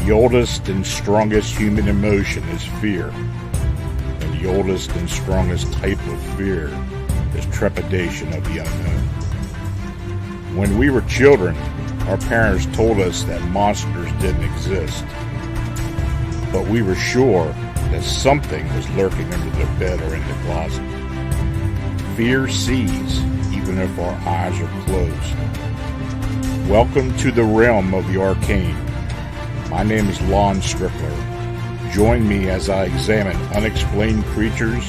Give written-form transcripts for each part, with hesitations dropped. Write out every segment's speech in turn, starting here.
The oldest and strongest human emotion is fear. And the oldest and strongest type of fear is trepidation of the unknown. When we were children, our parents told us that monsters didn't exist. But we were sure that something was lurking under the bed or in the closet. Fear sees, even if our eyes are closed. Welcome to the realm of the arcane. My name is Lon Strickler. Join me as I examine unexplained creatures,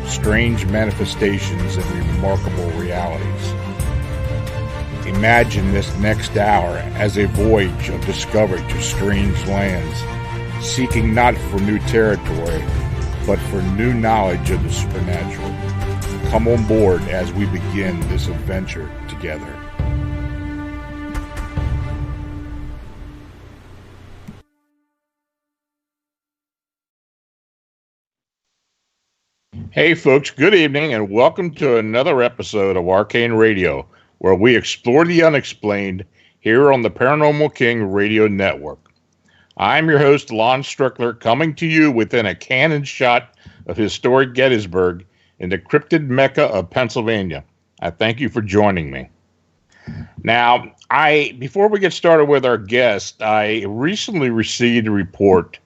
strange manifestations, and remarkable realities. Imagine this next hour as a voyage of discovery to strange lands, seeking not for new territory, but for new knowledge of the supernatural. Come on board as we begin this adventure together. Hey folks, good evening and welcome to another episode of Arcane Radio, where we explore the unexplained here on the Paranormal King Radio Network. I'm your host, Lon Strickler, coming to you within a cannon shot of historic Gettysburg in the cryptid Mecca of Pennsylvania. I thank you for joining me. Now, before we get started with our guest, I recently received a report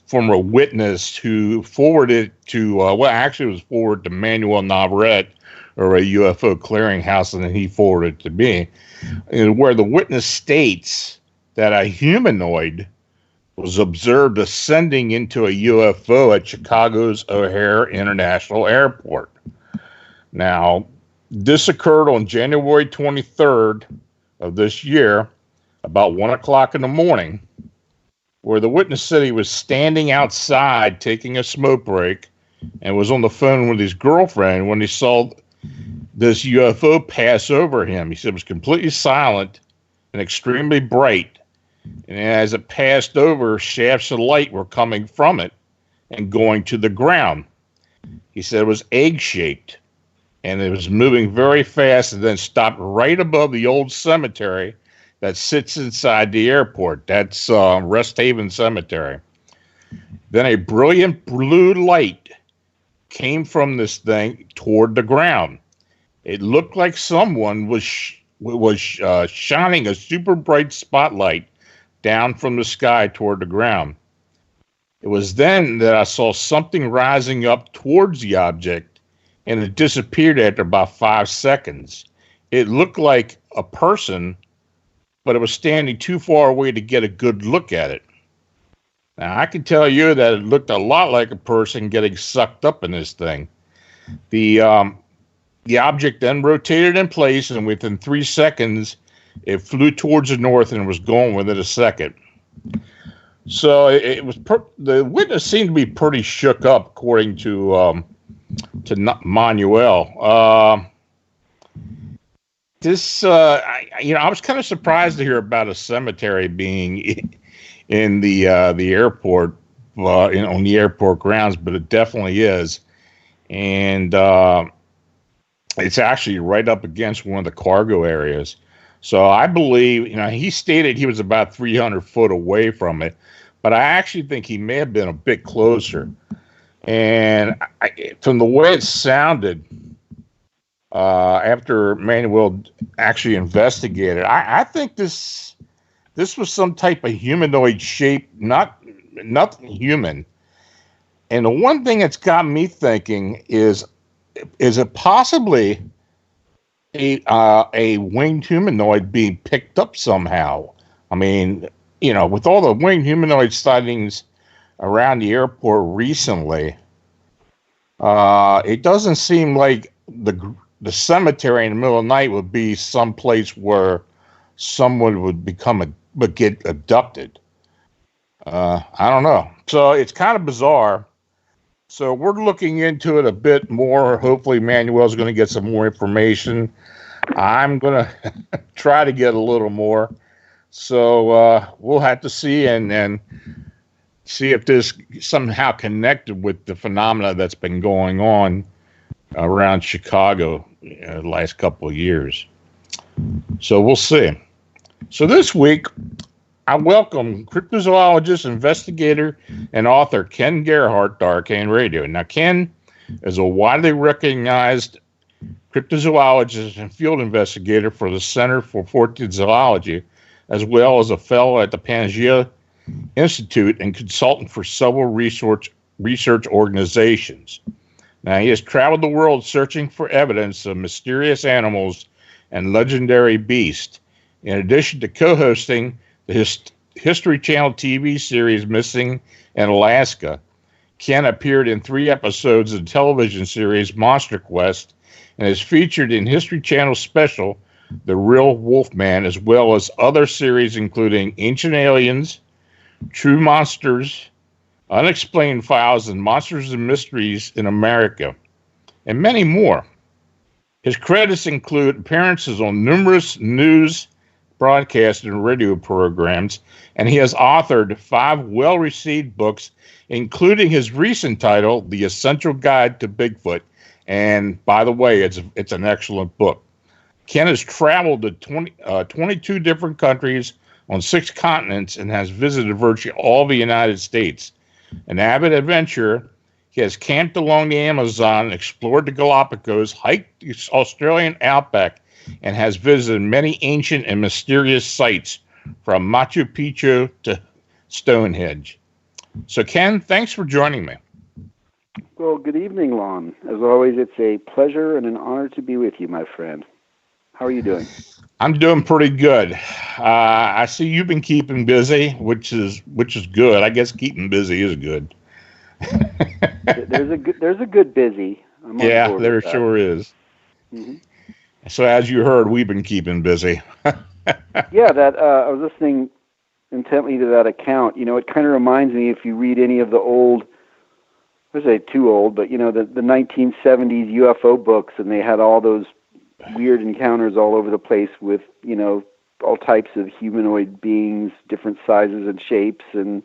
from a witness who forwarded to, it was forwarded to Manuel Navarrete, or a UFO clearinghouse, and then he forwarded it to me, where the witness states that a humanoid was observed ascending into a UFO at Chicago's O'Hare International Airport. Now, this occurred on January 23rd of this year, about 1 o'clock in the morning, where the witness said he was standing outside taking a smoke break and was on the phone with his girlfriend when he saw this UFO pass over him. He said it was completely silent and extremely bright. And as it passed over, shafts of light were coming from it and going to the ground. He said it was egg-shaped and it was moving very fast and then stopped right above the old cemetery that sits inside the airport. That's Rest Haven Cemetery. Then a brilliant blue light came from this thing toward the ground. It looked like someone was shining a super bright spotlight down from the sky toward the ground. It was then that I saw something rising up towards the object, and it disappeared after about 5 seconds. It looked like a person, but it was standing too far away to get a good look at it. Now, I can tell you that it looked a lot like a person getting sucked up in this thing. The object then rotated in place, and within 3 seconds, it flew towards the north and was gone within a second. So the witness seemed to be pretty shook up, according to Manuel. I was kind of surprised to hear about a cemetery being in the airport, on the airport grounds, but it definitely is, and it's actually right up against one of the cargo areas. So I believe, he stated he was about 300 foot away from it, but I actually think he may have been a bit closer. And from the way it sounded, after Manuel actually investigated, I think this was some type of humanoid shape, nothing human. And the one thing that's got me thinking is it possibly a winged humanoid being picked up somehow? I mean, with all the winged humanoid sightings around the airport recently, it doesn't seem like the cemetery in the middle of the night would be some place where someone would get abducted. I don't know. So it's kind of bizarre. So we're looking into it a bit more. Hopefully Manuel's going to get some more information. I'm going to try to get a little more. So we'll have to see and see if this somehow connected with the phenomena that's been going on around Chicago the last couple of years. So we'll see. So this week, I welcome cryptozoologist, investigator, and author Ken Gerhard to Arcane Radio. Now, Ken is a widely recognized cryptozoologist and field investigator for the Center for Fortean Zoology, as well as a fellow at the Pangea Institute and consultant for several research organizations. Now, he has traveled the world searching for evidence of mysterious animals and legendary beasts. In addition to co-hosting the History Channel TV series Missing in Alaska, Ken appeared in 3 episodes of the television series Monster Quest and is featured in History Channel special The Real Wolfman, as well as other series including Ancient Aliens, True Monsters, Unexplained Files, and Monsters and Mysteries in America, and many more. His credits include appearances on numerous news, broadcast, and radio programs, and he has authored 5 well-received books, including his recent title, The Essential Guide to Bigfoot. And by the way, it's an excellent book. Ken has traveled to 22 different countries on 6 continents and has visited virtually all the United States. An avid adventurer, he has camped along the Amazon, explored the Galapagos, hiked the Australian outback, and has visited many ancient and mysterious sites from Machu Picchu to Stonehenge. So, Ken, thanks for joining me. Well, good evening, Lon. As always, it's a pleasure and an honor to be with you, my friend. How are you doing? I'm doing pretty good. I see you've been keeping busy, which is good. I guess keeping busy is good. There's a good busy. Yeah, there sure is. Mm-hmm. So as you heard, we've been keeping busy. Yeah, I was listening intently to that account. You know, it kind of reminds me, if you read any of the old, I say too old, but you know, the 1970s UFO books, and they had all those weird encounters all over the place with, you know, all types of humanoid beings, different sizes and shapes, and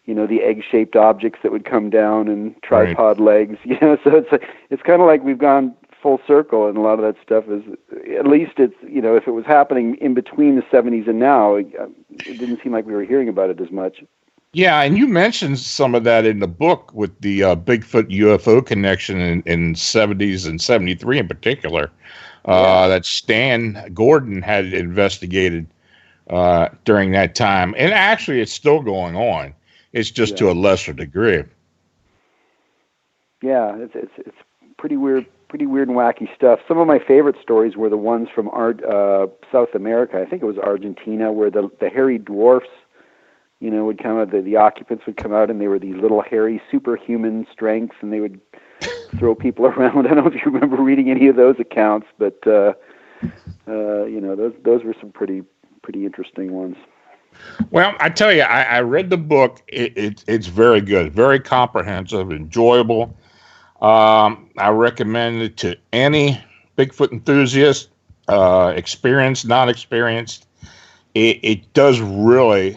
you know, the egg-shaped objects that would come down and tripod legs. You know, so it's kind of like we've gone full circle, and a lot of that stuff is, at least it's, you know, if it was happening in between the 70s and now, it didn't seem like we were hearing about it as much. Yeah, and you mentioned some of that in the book with the Bigfoot UFO connection in 70s and 73 in particular, that Stan Gordon had investigated during that time. And actually, it's still going on. It's just to a lesser degree. Yeah, it's pretty weird and wacky stuff. Some of my favorite stories were the ones from South America. I think it was Argentina, where the hairy dwarfs, you know, would come out. The occupants would come out, and they were these little hairy superhuman strengths, and they would throw people around. I don't know if you remember reading any of those accounts, but you know, those were some pretty interesting ones. Well, I tell you, I read the book. It's very good, very comprehensive, enjoyable. I recommend it to any Bigfoot enthusiast, experienced, non-experienced. It does really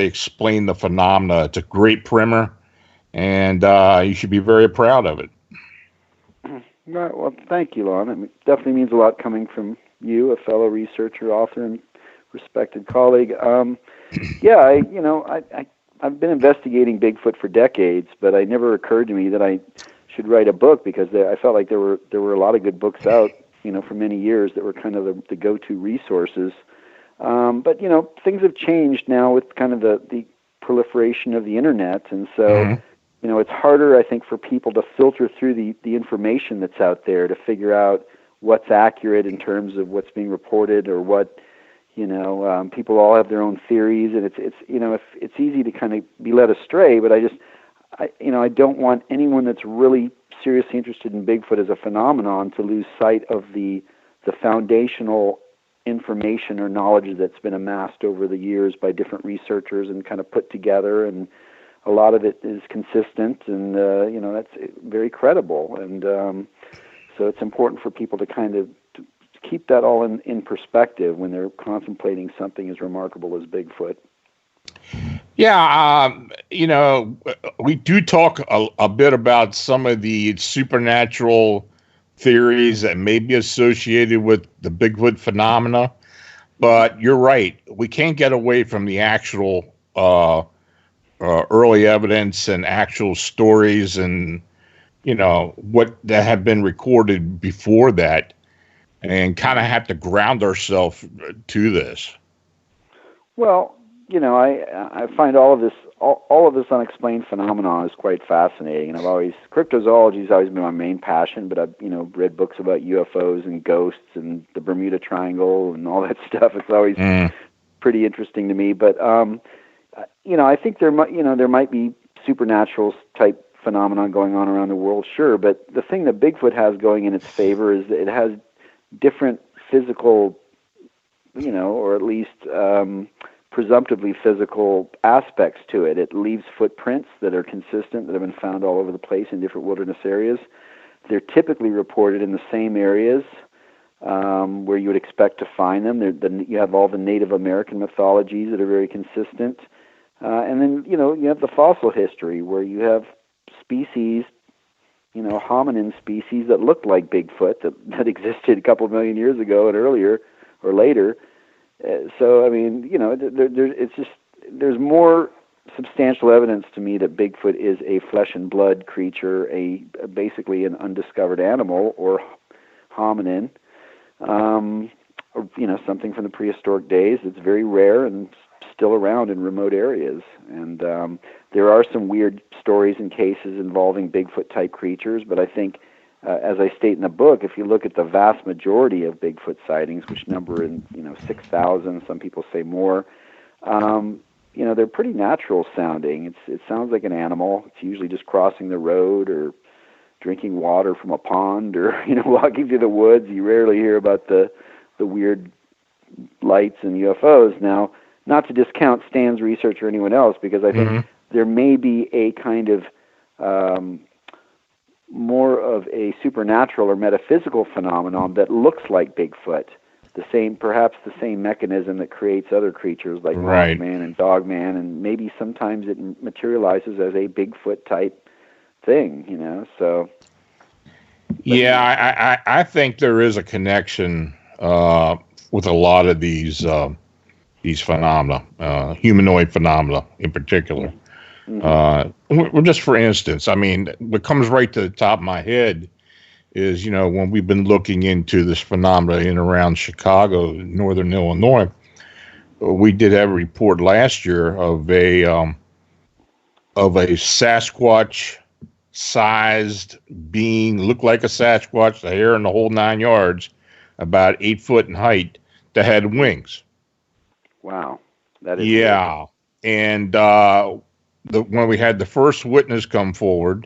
explain the phenomena. It's a great primer, and you should be very proud of it. Right, well, thank you, Lon. It definitely means a lot coming from you, a fellow researcher, author, and respected colleague. I've been investigating Bigfoot for decades, but it never occurred to me that I should write a book, because I felt like there were a lot of good books out, you know, for many years that were kind of the go-to resources. But you know, things have changed now with kind of the proliferation of the internet, and so you know, it's harder, I think, for people to filter through the information that's out there to figure out what's accurate in terms of what's being reported, or what, you know, people all have their own theories, and it's you know, if it's easy to kind of be led astray. But I don't want anyone that's really seriously interested in Bigfoot as a phenomenon to lose sight of the foundational information or knowledge that's been amassed over the years by different researchers and kind of put together, and a lot of it is consistent, and you know, that's very credible, and so it's important for people to kind of keep that all in perspective when they're contemplating something as remarkable as Bigfoot. Yeah, you know, we do talk a bit about some of the supernatural theories that may be associated with the Bigfoot phenomena, But you're right. We can't get away from the actual early evidence and actual stories and, what that have been recorded before that, and kind of have to ground ourselves to this. Well, I find all of this unexplained phenomenon is quite fascinating, and cryptozoology has always been my main passion. But I've read books about UFOs and ghosts and the Bermuda Triangle and all that stuff. It's always pretty interesting to me. But I think there might be supernatural type phenomenon going on around the world, sure. But the thing that Bigfoot has going in its favor is that it has different physical, or at least presumptively physical aspects to it. It leaves footprints that are consistent, that have been found all over the place in different wilderness areas. They're typically reported in the same areas where you would expect to find them. You have all the Native American mythologies that are very consistent. And then, you have the fossil history where you have species, hominin species that look like Bigfoot that existed a couple of million years ago and earlier or later. So, I mean, there's more substantial evidence to me that Bigfoot is a flesh and blood creature, basically an undiscovered animal or hominin, or, something from the prehistoric days that's very rare and still around in remote areas. And there are some weird stories and cases involving Bigfoot-type creatures, but I think, as I state in the book, if you look at the vast majority of Bigfoot sightings, which number in 6,000, some people say more, they're pretty natural sounding. It sounds like an animal. It's usually just crossing the road or drinking water from a pond or walking through the woods. You rarely hear about the weird lights and UFOs. Now, not to discount Stan's research or anyone else, because I think there may be a kind of more of a supernatural or metaphysical phenomenon that looks like Bigfoot. Perhaps the same mechanism that creates other creatures like Mothman and Dogman, and maybe sometimes it materializes as a Bigfoot type thing, so. Yeah, I think there is a connection with a lot of these phenomena, humanoid phenomena in particular. Well, just for instance, I mean, what comes right to the top of my head is, when we've been looking into this phenomena in and around Chicago, northern Illinois, we did have a report last year of a Sasquatch-sized being, looked like a Sasquatch, the hair and the whole 9 yards, about 8 foot in height, that had wings. Wow, that is weird. And when we had the first witness come forward,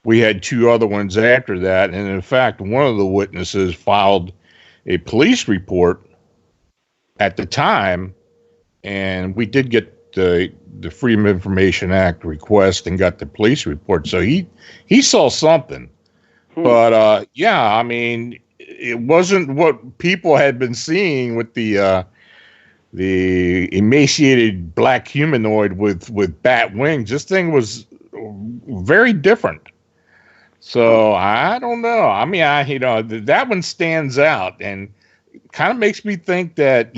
we had 2 other ones after that. And in fact, one of the witnesses filed a police report at the time, and we did get the Freedom of Information Act request and got the police report. So he saw something. But I mean, it wasn't what people had been seeing with the emaciated black humanoid with bat wings. This thing was very different. So I don't know. I mean, that one stands out and kind of makes me think that,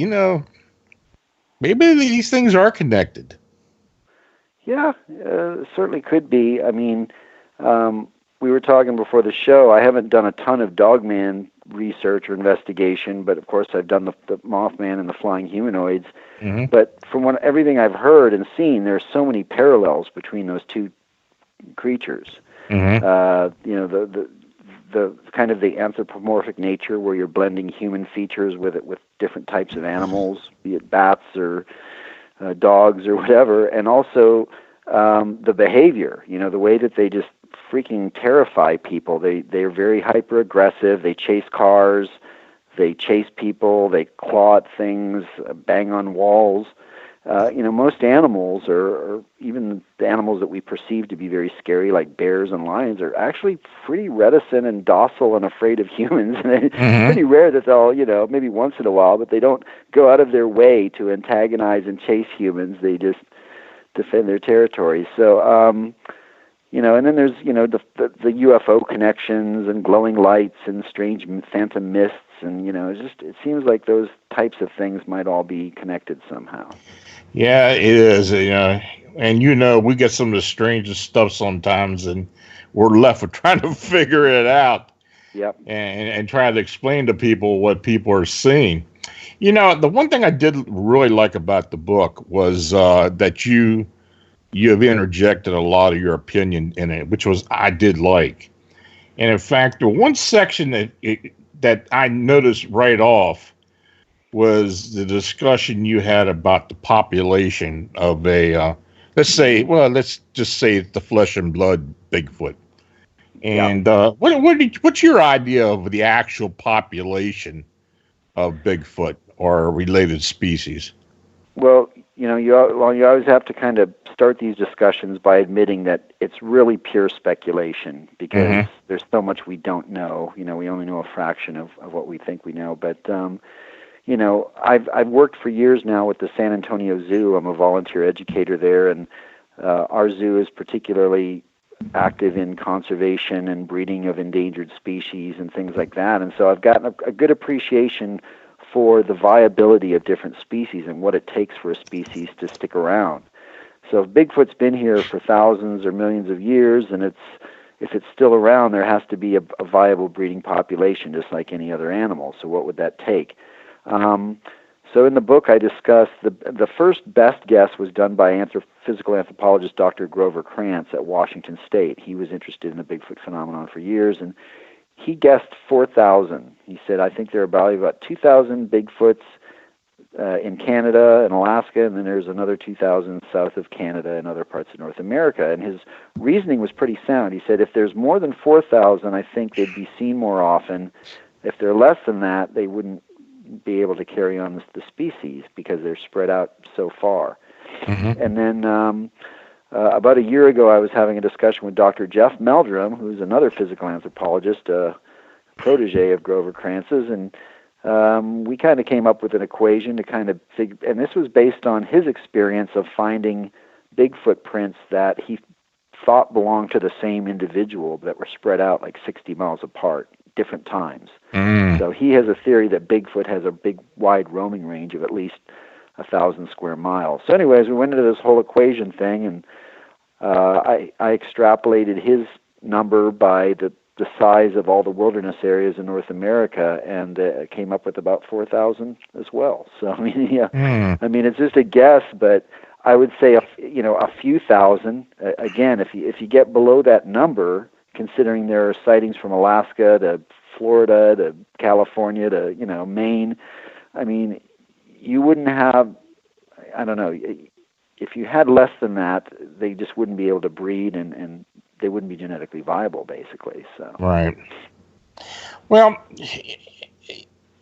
maybe these things are connected. Yeah, certainly could be. I mean, we were talking before the show. I haven't done a ton of Dogman research or investigation, but of course I've done the Mothman and the flying humanoids. But from everything I've heard and seen, there's so many parallels between those two creatures. The kind of the anthropomorphic nature where you're blending human features with different types of animals, be it bats or dogs or whatever, and also the behavior, the way that they just freaking terrify people. They're very hyper aggressive. They chase cars, they chase people, they claw at things, bang on walls. Most animals, or even the animals that we perceive to be very scary, like bears and lions, are actually pretty reticent and docile and afraid of humans. And it's pretty rare that they'll, maybe once in a while, but they don't go out of their way to antagonize and chase humans. They just defend their territory. So, And then there's, the UFO connections and glowing lights and strange phantom mists, and it seems like those types of things might all be connected somehow. Yeah, it is. And we get some of the strangest stuff sometimes, and we're left with trying to figure it out. Yep. And try to explain to people what people are seeing. The one thing I did really like about the book was that you have interjected a lot of your opinion in it, which I did like. And in fact, the one section that I noticed right off was the discussion you had about the population of let's just say the flesh and blood Bigfoot. And what's your idea of the actual population of Bigfoot or related species? Well, you always have to kind of start these discussions by admitting that it's really pure speculation, because there's so much we don't know. We only know a fraction of what we think we know. But I've worked for years now with the San Antonio Zoo. I'm a volunteer educator there, and our zoo is particularly active in conservation and breeding of endangered species and things like that. And so I've gotten a good appreciation for the viability of different species and what it takes for a species to stick around. So if Bigfoot's been here for thousands or millions of years, and if it's still around, there has to be a viable breeding population, just like any other animal. So what would that take? So in the book, I discuss the first best guess was done by physical anthropologist Dr. Grover Krantz at Washington State. He was interested in the Bigfoot phenomenon for years, and he guessed 4,000. He said, I think there are about 2,000 Bigfoots in Canada and Alaska, and then there's another 2,000 south of Canada and other parts of North America. And his reasoning was pretty sound. He said, if there's more than 4,000, I think they'd be seen more often. If they're less than that, they wouldn't be able to carry on the species because they're spread out so far. And then about a year ago, I was having a discussion with Dr. Jeff Meldrum, who's another physical anthropologist, a protege of Grover Krantz's, and we kind of came up with an equation to kind of figure, and this was based on his experience of finding Bigfoot prints that he thought belonged to the same individual that were spread out like 60 miles apart, different times. So he has a theory that Bigfoot has a big, wide roaming range of at least 1,000 square miles. So anyways, we went into this whole equation thing, and I extrapolated his number by the size of all the wilderness areas in North America, and came up with about 4,000 as well. So I mean, it's just a guess, but I would say a few thousand. Again, if you get below that number, considering there are sightings from Alaska to Florida to California to Maine, I mean, you wouldn't have, I don't know, if you had less than that, they just wouldn't be able to breed, and they wouldn't be genetically viable, basically. So right. Well,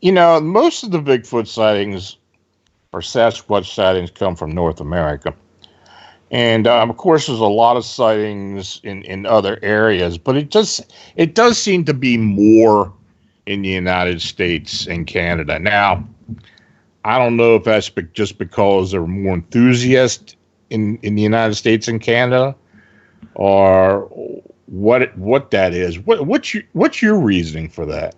most of the Bigfoot sightings or Sasquatch sightings come from North America. And of course, there's a lot of sightings in other areas, but it does seem to be more in the United States and Canada. Now, I don't know if that's just because there are more enthusiasts in the United States and Canada, or what that is. What's your reasoning for that?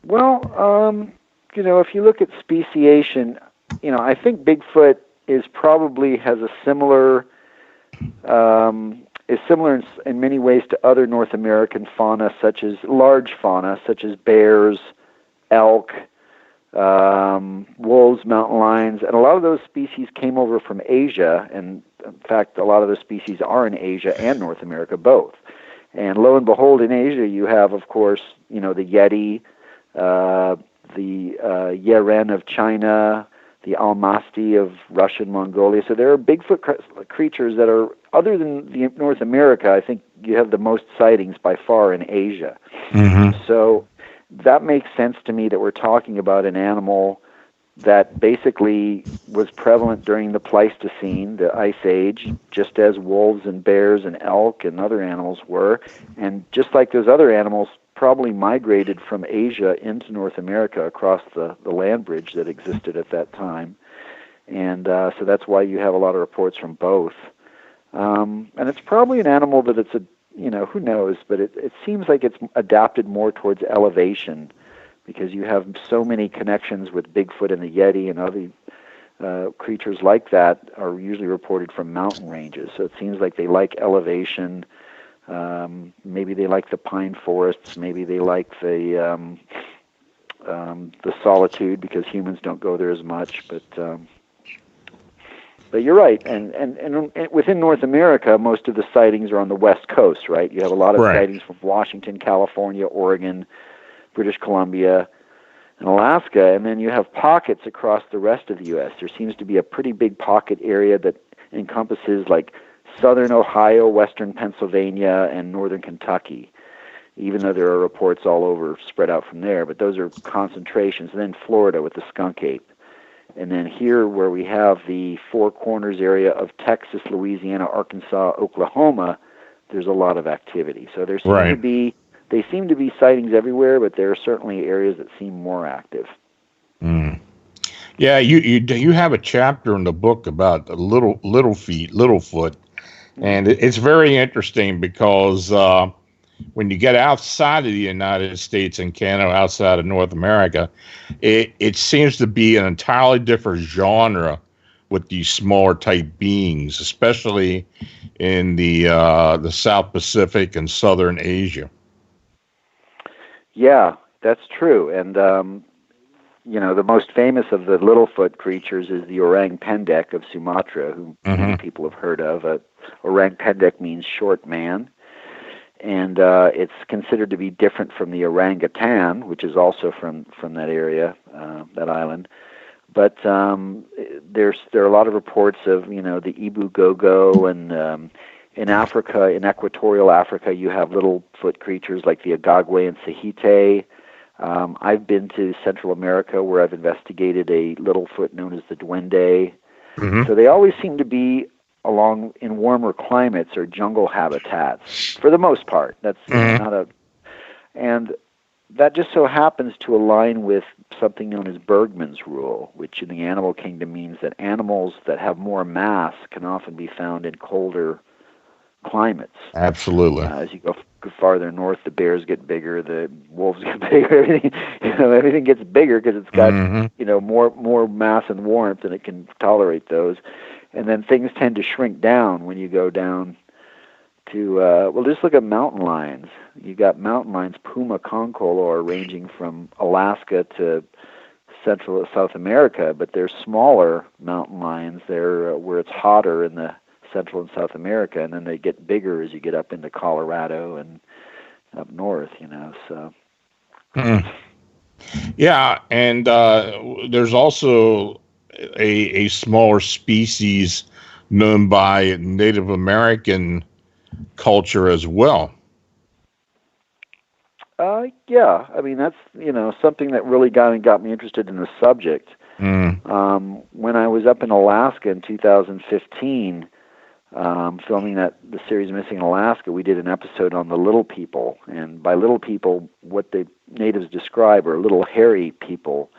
Well, if you look at speciation, I think Bigfoot is probably has a similar is similar in many ways to other North American fauna, such as large fauna, such as bears, elk, wolves, mountain lions, and a lot of those species came over from Asia, and in fact, a lot of those species are in Asia and North America both. And lo and behold, in Asia, you have, of course, the Yeti, the Yeren of China, the Almasti of Russia and Mongolia. So there are Bigfoot creatures that are, other than North America, I think you have the most sightings by far in Asia. So that makes sense to me that we're talking about an animal that basically was prevalent during the Pleistocene, the Ice Age, just as wolves and bears and elk and other animals were. And just like those other animals probably migrated from Asia into North America across the land bridge that existed at that time. And so that's why you have a lot of reports from both. And it's probably an animal that it's a, who knows, but it seems like it's adapted more towards elevation, because you have so many connections with Bigfoot and the Yeti and other creatures like that are usually reported from mountain ranges. So it seems like they like elevation. Maybe they like the pine forests. Maybe they like the solitude, because humans don't go there as much. But you're right, and within North America, most of the sightings are on the West Coast, right? You have a lot of sightings from Washington, California, Oregon, British Columbia, and Alaska, and then you have pockets across the rest of the U.S. There seems to be a pretty big pocket area that encompasses like southern Ohio, western Pennsylvania, and northern Kentucky, even though there are reports all over spread out from there, but those are concentrations. And then Florida with the skunk ape. And then here, where we have the Four Corners area of Texas, Louisiana, Arkansas, Oklahoma, there's a lot of activity. So there seem to be sightings everywhere, but there are certainly areas that seem more active. Mm. Yeah, you have a chapter in the book about Littlefoot, and it's very interesting because when you get outside of the United States and Canada, outside of North America, it seems to be an entirely different genre with these smaller type beings, especially in the South Pacific and Southern Asia. Yeah, that's true. And the most famous of the Littlefoot creatures is the orang pendek of Sumatra, who many people have heard of. Orang pendek means short man. And it's considered to be different from the orangutan, which is also from that area, that island. But there are a lot of reports of the Ibu gogo, and in Africa, in equatorial Africa, you have Littlefoot creatures like the agagwe and sahite. I've been to Central America, where I've investigated a Littlefoot known as the duende. Mm-hmm. So they always seem to be along in warmer climates or jungle habitats, for the most part. That's and that just so happens to align with something known as Bergman's rule, which in the animal kingdom means that animals that have more mass can often be found in colder climates. Absolutely. As you go farther north, the bears get bigger, the wolves get bigger, everything gets bigger because it's got more mass and warmth, and it can tolerate those. And then things tend to shrink down when you go down to, just look at mountain lions. You got mountain lions, Puma concolor, ranging from Alaska to Central South America, but they're smaller mountain lions. They're where it's hotter in the Central and South America, and then they get bigger as you get up into Colorado and up north, so. Yeah, and there's also a smaller species known by Native American culture as well. Yeah, I mean, that's, something that really got me interested in the subject. When I was up in Alaska in 2015, filming the series Missing in Alaska, we did an episode on the little people. And by little people, what the natives describe are little hairy people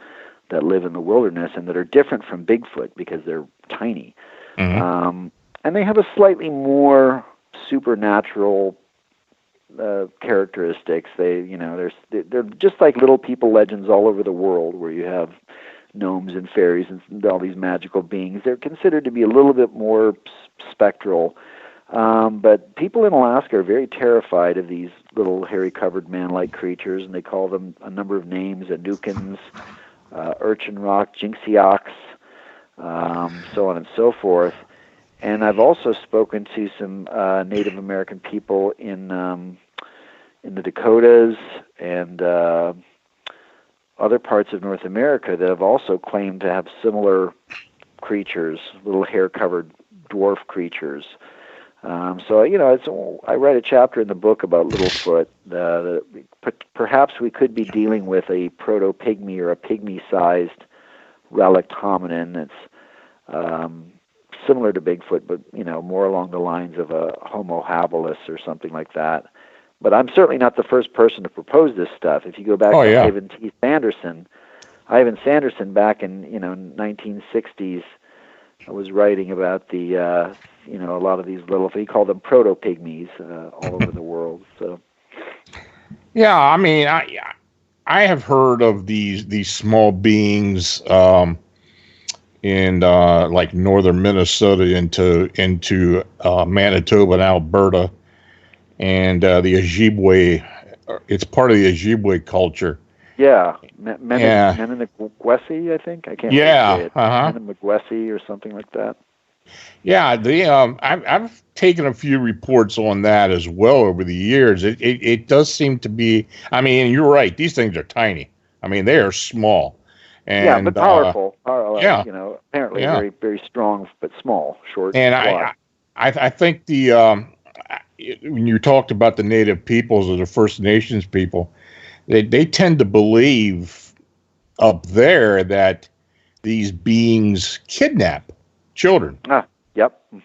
that live in the wilderness and that are different from Bigfoot because they're tiny. And they have a slightly more supernatural characteristics. They're just like little people legends all over the world, where you have gnomes and fairies and all these magical beings. They're considered to be a little bit more spectral. But people in Alaska are very terrified of these little hairy-covered man-like creatures, and they call them a number of names: Anukins, urchin rock, jinxiox, so on and so forth. And I've also spoken to some Native American people in the Dakotas and other parts of North America that have also claimed to have similar creatures, little hair-covered dwarf creatures. So I write a chapter in the book about Littlefoot. Perhaps we could be dealing with a proto-pygmy or a pygmy-sized relict hominin that's similar to Bigfoot, but more along the lines of a Homo habilis or something like that. But I'm certainly not the first person to propose this stuff. If you go back to Ivan Sanderson back in 1960s I was writing about the a lot of these little, he called them proto-pygmies all over the world. So Yeah, I mean, I have heard of these small beings in like northern Minnesota into Manitoba and Alberta, and the Ojibwe. It's part of the Ojibwe culture. yeah, Yeah, Menenegwesi, I think. I can't really say yeah, it. uh-huh. Menenegwesi or something like that. Yeah, I've taken a few reports on that as well over the years. It does seem to be. I mean, you're right. These things are tiny. I mean, they are small, Yeah, but and powerful. yeah, Apparently yeah. very, very strong, but small, short, And squat. I think when you talked about the native peoples or the First Nations people, they tend to believe up there that these beings kidnap children. Ah, yep. Hmm.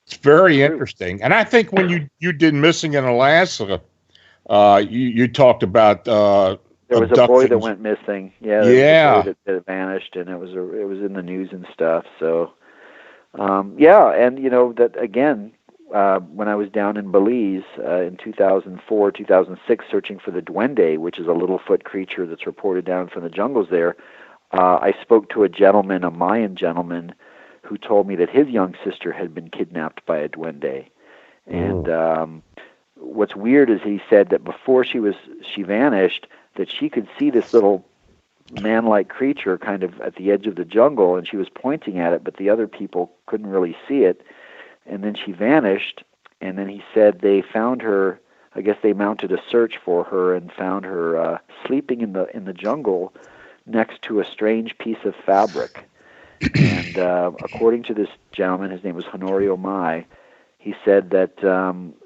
It's That's very true. interesting. And I think when you did Missing in Alaska, you talked about There was a boy that abductions. went missing. Yeah, there was a boy Yeah. that vanished, and it was in the news and stuff. So, yeah, and that again, when I was down in Belize in 2004, 2006, searching for the duende, which is a little-foot creature that's reported down from the jungles there, I spoke to a gentleman, a Mayan gentleman, who told me that his young sister had been kidnapped by a duende. And what's weird is he said that before she vanished, that she could see this little man-like creature kind of at the edge of the jungle, and she was pointing at it, but the other people couldn't really see it. And then she vanished, and then he said they found her. I guess they mounted a search for her and found her sleeping in the jungle next to a strange piece of fabric. And according to this gentleman, his name was Honorio Mai, he said that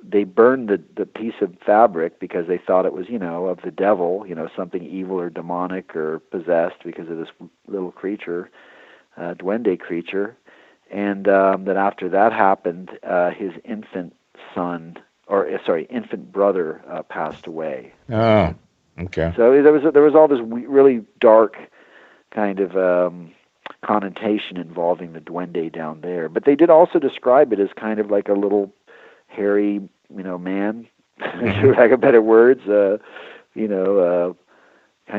they burned the piece of fabric because they thought it was, of the devil, something evil or demonic or possessed because of this little creature, duende creature. And that after that happened, his infant brother passed away. Oh, okay. So there was all this really dark kind of connotation involving the duende down there. But they did also describe it as kind of like a little hairy, man, for lack of better words, kind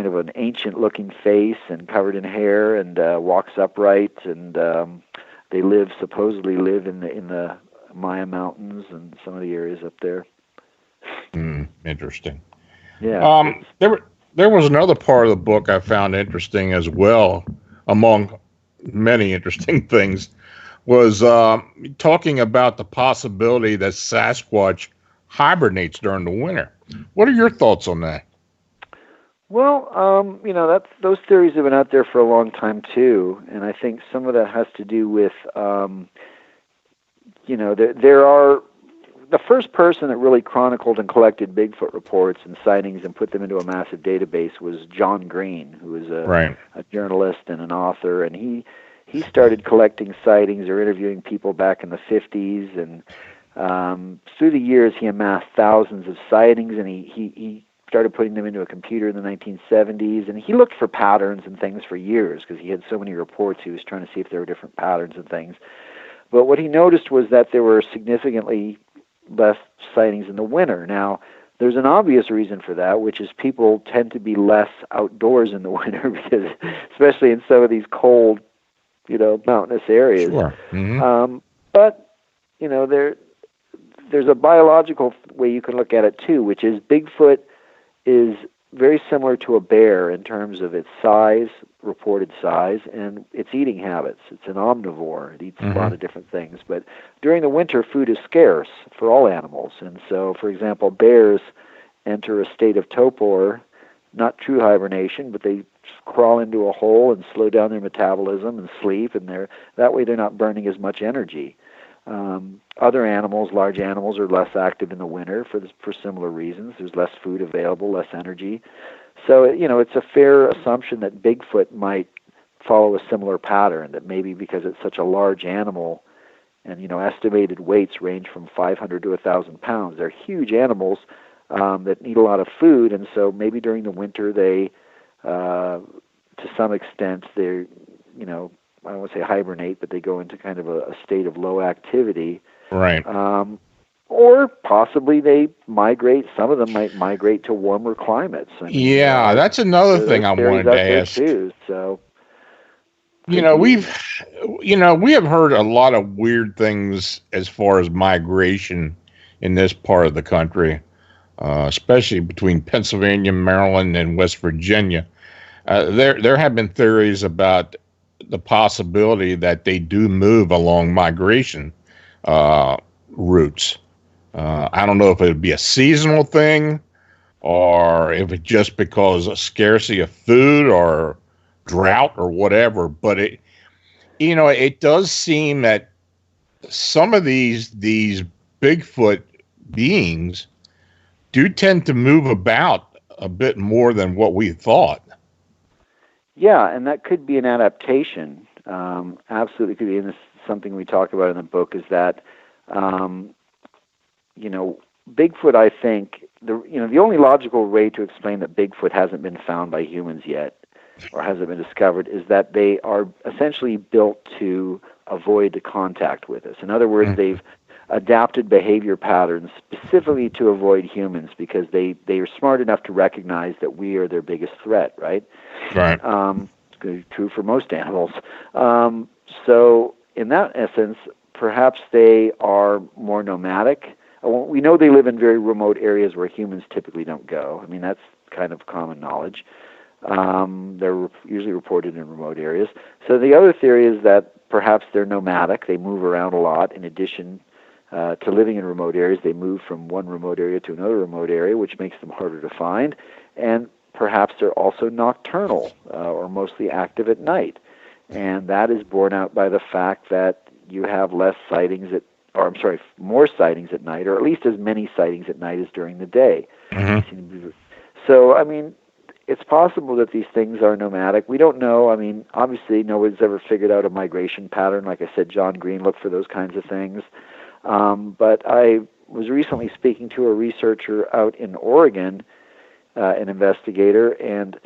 of an ancient-looking face and covered in hair and walks upright, and they supposedly live in the Maya Mountains and some of the areas up there. Interesting. Yeah. There was another part of the book I found interesting as well, among many interesting things, was talking about the possibility that Sasquatch hibernates during the winter. What are your thoughts on that? Well, those theories have been out there for a long time too, and I think some of that has to do with, there are the first person that really chronicled and collected Bigfoot reports and sightings and put them into a massive database was John Green, who was a journalist and an author, and he started collecting sightings or interviewing people back in the 50s, and through the years he amassed thousands of sightings, and he started putting them into a computer in the 1970s, and he looked for patterns and things for years because he had so many reports. He was trying to see if there were different patterns and things. But what he noticed was that there were significantly less sightings in the winter. Now, there's an obvious reason for that, which is people tend to be less outdoors in the winter because, especially in some of these cold, mountainous areas. Sure. Mm-hmm. But there's a biological way you can look at it too, which is Bigfoot is very similar to a bear in terms of its size, reported size, and its eating habits. It's an omnivore. It eats a lot of different things. But during the winter, food is scarce for all animals. And so, for example, bears enter a state of torpor, not true hibernation, but they crawl into a hole and slow down their metabolism and sleep, and that way they're not burning as much energy. Other animals, large animals, are less active in the winter for similar reasons. There's less food available, less energy. So, it's a fair assumption that Bigfoot might follow a similar pattern, that maybe because it's such a large animal and, estimated weights range from 500 to 1,000 pounds. They're huge animals that need a lot of food, and so maybe during the winter they, to some extent, they're, I won't say hibernate, but they go into kind of a state of low activity. Right. Or possibly they migrate. Some of them might migrate to warmer climates. I mean, Yeah, that's another thing I theories wanted out to there ask. too. So You could know, be. we have heard a lot of weird things as far as migration in this part of the country, especially between Pennsylvania, Maryland, and West Virginia. There have been theories about the possibility that they do move along migration routes. I don't know if it would be a seasonal thing or if it's just because of scarcity of food or drought or whatever. But it does seem that some of these Bigfoot beings do tend to move about a bit more than what we thought. Yeah, and that could be an adaptation. Absolutely could be. And this is something we talk about in the book is that, Bigfoot, I think, the only logical way to explain that Bigfoot hasn't been found by humans yet or hasn't been discovered is that they are essentially built to avoid contact with us. In other words, they've adapted behavior patterns specifically to avoid humans because they are smart enough to recognize that we are their biggest threat, right? Right. It's true for most animals. So in that essence, perhaps they are more nomadic. We know they live in very remote areas where humans typically don't go. I mean, that's kind of common knowledge. They're usually reported in remote areas. So the other theory is that perhaps they're nomadic. They move around a lot. In addition to living in remote areas, they move from one remote area to another remote area, which makes them harder to find. And perhaps they're also nocturnal or mostly active at night. And that is borne out by the fact that you have more sightings at night, or at least as many sightings at night as during the day. Mm-hmm. So, I mean, it's possible that these things are nomadic. We don't know. I mean, obviously, nobody's ever figured out a migration pattern. Like I said, John Green looked for those kinds of things. But I was recently speaking to a researcher out in Oregon, an investigator, and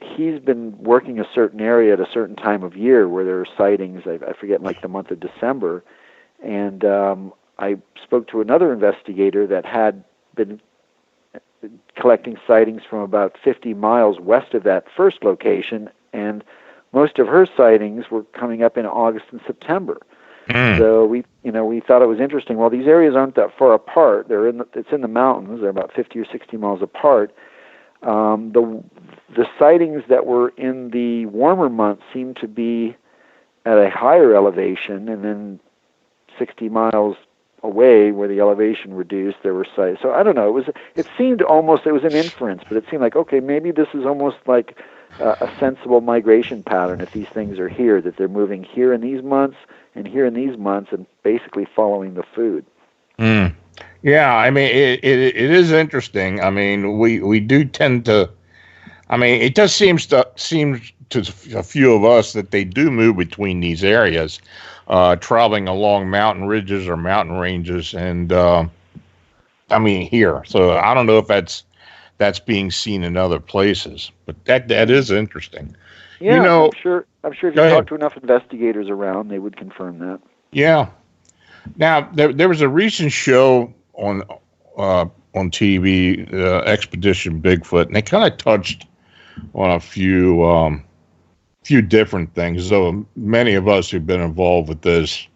he's been working a certain area at a certain time of year where there are sightings. I forget, like the month of December. And I spoke to another investigator that had been collecting sightings from about 50 miles west of that first location, and most of her sightings were coming up in August and September. So we thought it was interesting. Well, these areas aren't that far apart. It's in the mountains. They're about 50 or 60 miles apart. The sightings that were in the warmer months seem to be at a higher elevation, and then 60 miles away where the elevation reduced, there were sightings. So I don't know. It seemed almost, it was an inference, but it seemed like, okay, maybe this is almost like a sensible migration pattern if these things are here, that they're moving here in these months and here in these months and basically following the food. Yeah, I mean, it is interesting. I mean, we do tend to, I mean, it does seem to a few of us that they do move between these areas, traveling along mountain ridges or mountain ranges, and I mean here. So I don't know if that's being seen in other places, but that is interesting. Yeah, I'm sure if you talk to enough investigators around, they would confirm that. Yeah. Now there was a recent show on TV, Expedition Bigfoot, and they kind of touched on a few different things. Though many of us who've been involved with this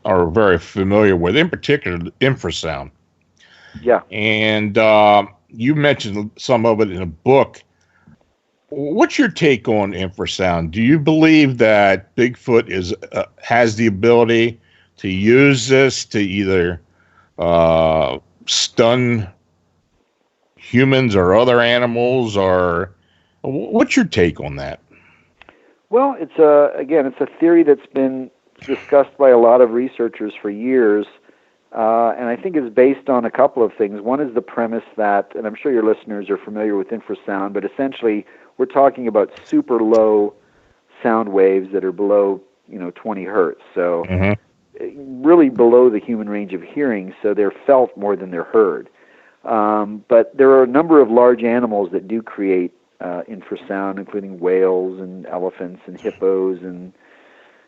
are very familiar with, in particular, infrasound. Yeah. And you mentioned some of it in a book. What's your take on infrasound? Do you believe that Bigfoot has the ability to use this to either stun humans or other animals, or what's your take on that? Well, it's a theory that's been discussed by a lot of researchers for years, and I think it's based on a couple of things. One is the premise that, and I'm sure your listeners are familiar with infrasound, but essentially we're talking about super low sound waves that are below 20 hertz. So really below the human range of hearing, so they're felt more than they're heard. But there are a number of large animals that do create infrasound, including whales and elephants and hippos, and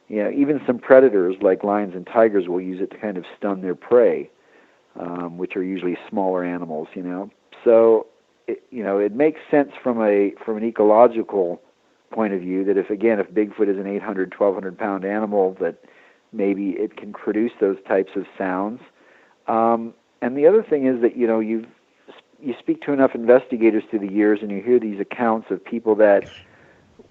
even some predators like lions and tigers will use it to kind of stun their prey, which are usually smaller animals. So it makes sense from an ecological point of view that if Bigfoot is an 800, 1,200 pound animal, that maybe it can produce those types of sounds. And the other thing is that you speak to enough investigators through the years, and you hear these accounts of people that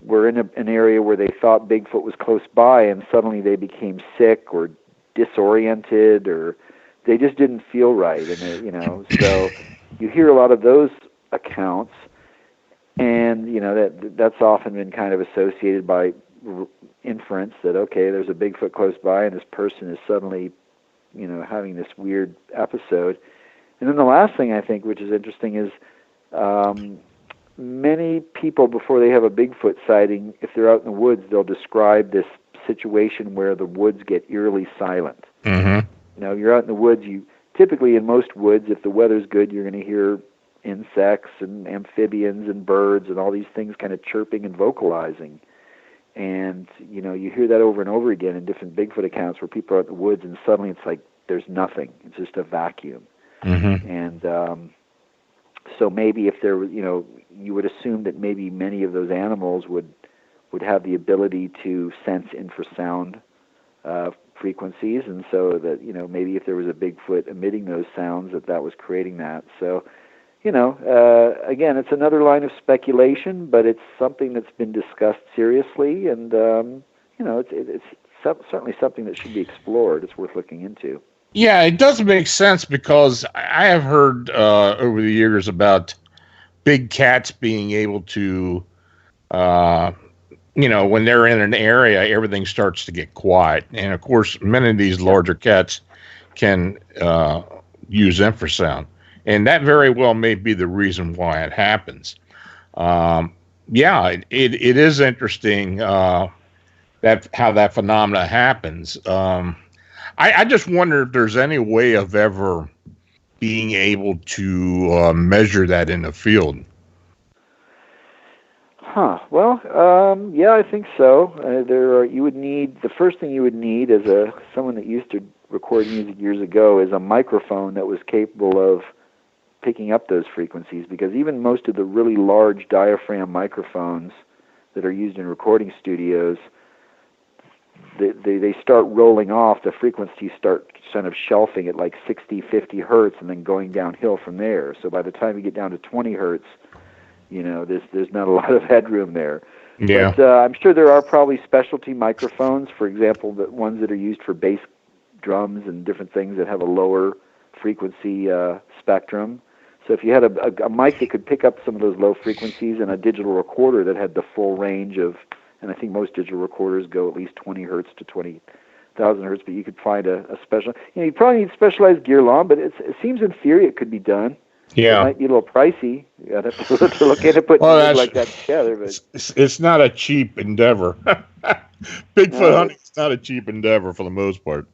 were in an area where they thought Bigfoot was close by, and suddenly they became sick or disoriented, or they just didn't feel right, and so you hear a lot of those accounts, and that's often been kind of associated by inference that there's a Bigfoot close by, and this person is suddenly having this weird episode. And then the last thing I think, which is interesting, is many people, before they have a Bigfoot sighting, if they're out in the woods, they'll describe this situation where the woods get eerily silent. Mm-hmm. You're out in the woods. Typically in most woods, if the weather's good, you're going to hear insects and amphibians and birds and all these things kind of chirping and vocalizing. And you hear that over and over again in different Bigfoot accounts where people are out in the woods, and suddenly it's like there's nothing. It's just a vacuum. Mm-hmm. And so maybe if there was, you would assume that maybe many of those animals would have the ability to sense infrasound frequencies, and so that maybe if there was a Bigfoot emitting those sounds, that was creating that. So again, it's another line of speculation, but it's something that's been discussed seriously, and it's certainly something that should be explored. It's worth looking into. Yeah, it does make sense, because I have heard over the years about big cats being able to, when they're in an area, everything starts to get quiet. And of course, many of these larger cats can use infrasound. And that very well may be the reason why it happens. It is interesting that how that phenomena happens. I just wonder if there's any way of ever being able to measure that in the field. Well, I think so. The first thing you would need as someone that used to record music years ago is a microphone that was capable of picking up those frequencies, because even most of the really large diaphragm microphones that are used in recording studios, they start rolling off, the frequencies start kind of shelving at like 60, 50 hertz and then going downhill from there. So by the time you get down to 20 hertz, there's not a lot of headroom there. Yeah. But I'm sure there are probably specialty microphones, for example, the ones that are used for bass drums and different things that have a lower frequency spectrum. So if you had a mic that could pick up some of those low frequencies, and a digital recorder that had the full range of, and I think most digital recorders go at least 20 hertz to 20,000 hertz, but you could find a special, you probably need specialized gear long, but it seems in theory it could be done. Yeah. It might be a little pricey. You'd have to look into putting things like that together. But it's not a cheap endeavor. Bigfoot hunting is not a cheap endeavor for the most part.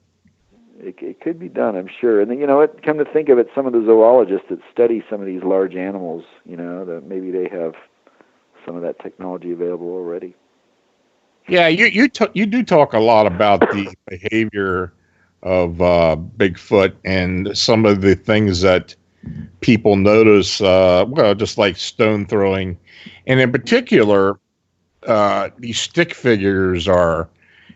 It could be done, I'm sure. And then, come to think of it, some of the zoologists that study some of these large animals, that maybe they have some of that technology available already. Yeah, you do talk a lot about the behavior of Bigfoot and some of the things that people notice, just like stone throwing. And in particular, these stick figures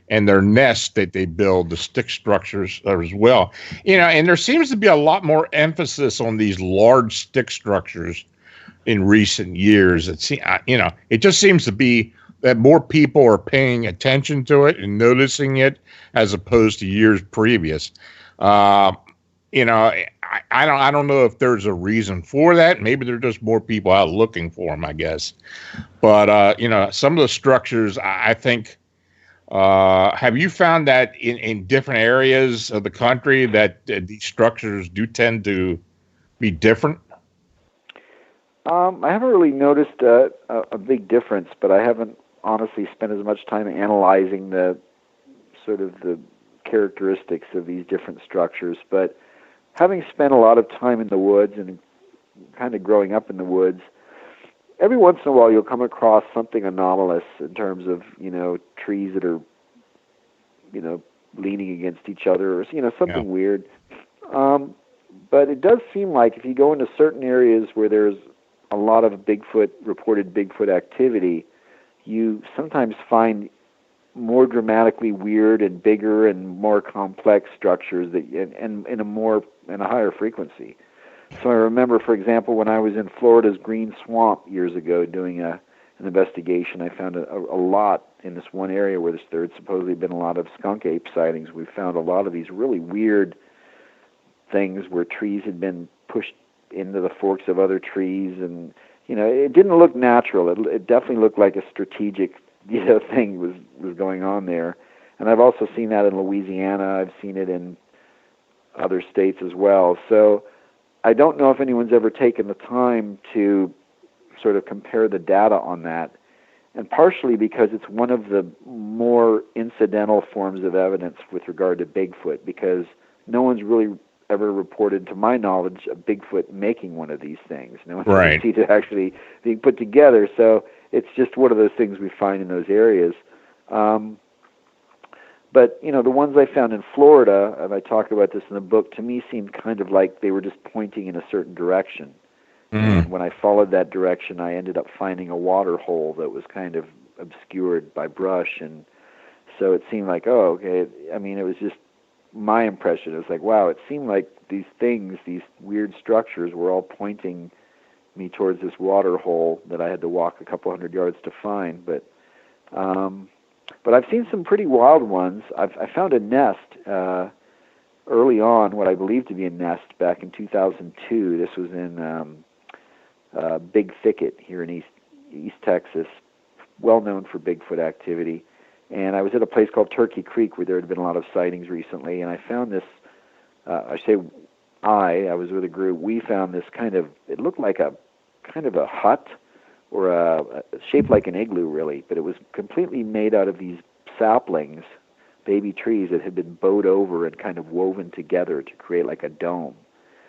and their nests that they build, the stick structures as well. And there seems to be a lot more emphasis on these large stick structures in recent years. It just seems to be that more people are paying attention to it and noticing it as opposed to years previous. I don't know if there's a reason for that. Maybe there's just more people out looking for them, I guess. But some of the structures, I think. Have you found that in different areas of the country that these structures do tend to be different? I haven't really noticed a big difference, but I haven't honestly spent as much time analyzing the sort of the characteristics of these different structures. But having spent a lot of time in the woods and kind of growing up in the woods, every once in a while you'll come across something anomalous in terms of, trees that are, leaning against each other, or, something weird. But it does seem like if you go into certain areas where there's a lot of reported Bigfoot activity, you sometimes find more dramatically weird and bigger and more complex structures and in a higher frequency. So I remember, for example, when I was in Florida's Green Swamp years ago doing an investigation, I found a lot in this one area where there had supposedly been a lot of skunk ape sightings. We found a lot of these really weird things where trees had been pushed into the forks of other trees, and it didn't look natural. It definitely looked like a strategic thing was going on there. And I've also seen that in Louisiana. I've seen it in other states as well. So I don't know if anyone's ever taken the time to sort of compare the data on that, and partially because it's one of the more incidental forms of evidence with regard to Bigfoot, because no one's really ever reported, to my knowledge, a Bigfoot making one of these things. No one's ever seen it actually being put together, so it's just one of those things we find in those areas. But, the ones I found in Florida, and I talk about this in the book, to me seemed kind of like they were just pointing in a certain direction. And when I followed that direction, I ended up finding a water hole that was kind of obscured by brush. And so it seemed like, oh, okay. I mean, it was just my impression. It was like, wow, it seemed like these things, these weird structures were all pointing me towards this water hole that I had to walk a couple hundred yards to find. But I've seen some pretty wild ones. I found a nest early on, what I believe to be a nest, back in 2002. This was in Big Thicket here in East Texas, well known for Bigfoot activity. And I was at a place called Turkey Creek where there had been a lot of sightings recently, and I found this. I was with a group. We found this it looked like a kind of a hut, or shaped like an igloo, really, but it was completely made out of these saplings, baby trees that had been bowed over and kind of woven together to create like a dome.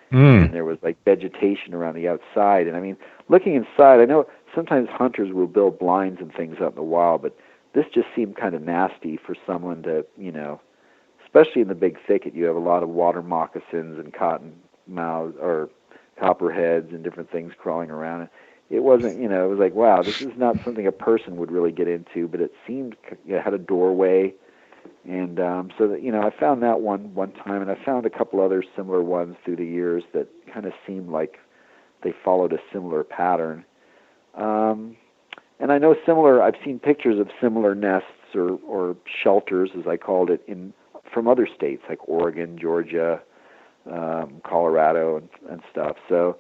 And there was like vegetation around the outside. And I mean, looking inside, I know sometimes hunters will build blinds and things out in the wild, but this just seemed kind of nasty for someone to, especially in the Big Thicket, you have a lot of water moccasins and cottonmouths or copperheads and different things crawling around. It wasn't, it was like, wow, this is not something a person would really get into, but it seemed it had a doorway. And so that, I found that one time, and I found a couple other similar ones through the years that kind of seemed like they followed a similar pattern. And I know I've seen pictures of similar nests or shelters, as I called it, from other states like Oregon, Georgia, Colorado, and stuff. So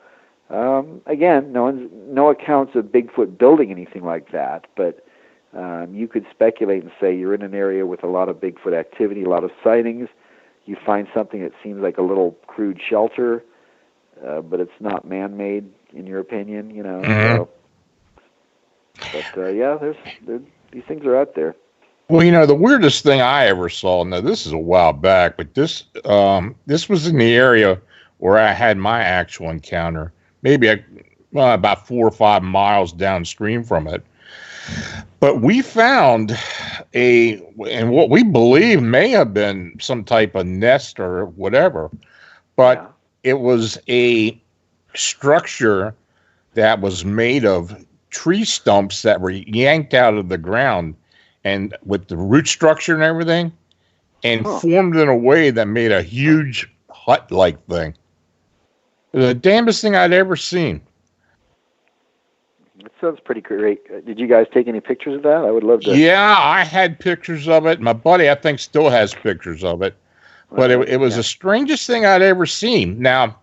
again, no accounts of Bigfoot building anything like that, but you could speculate and say you're in an area with a lot of Bigfoot activity, a lot of sightings. You find something that seems like a little crude shelter, but it's not man-made, in your opinion, So, but yeah, these things are out there. Well, the weirdest thing I ever saw, now this is a while back, but this was in the area where I had my actual encounter, maybe about 4 or 5 miles downstream from it. But we found and what we believe may have been some type of nest or whatever, but it was a structure that was made of tree stumps that were yanked out of the ground, and with the root structure and everything, and formed in a way that made a huge hut-like thing. The damnedest thing I'd ever seen. That sounds pretty great. Did you guys take any pictures of that? I would love to. Yeah, I had pictures of it. My buddy, I think, still has pictures of it. But it was the strangest thing I'd ever seen. Now,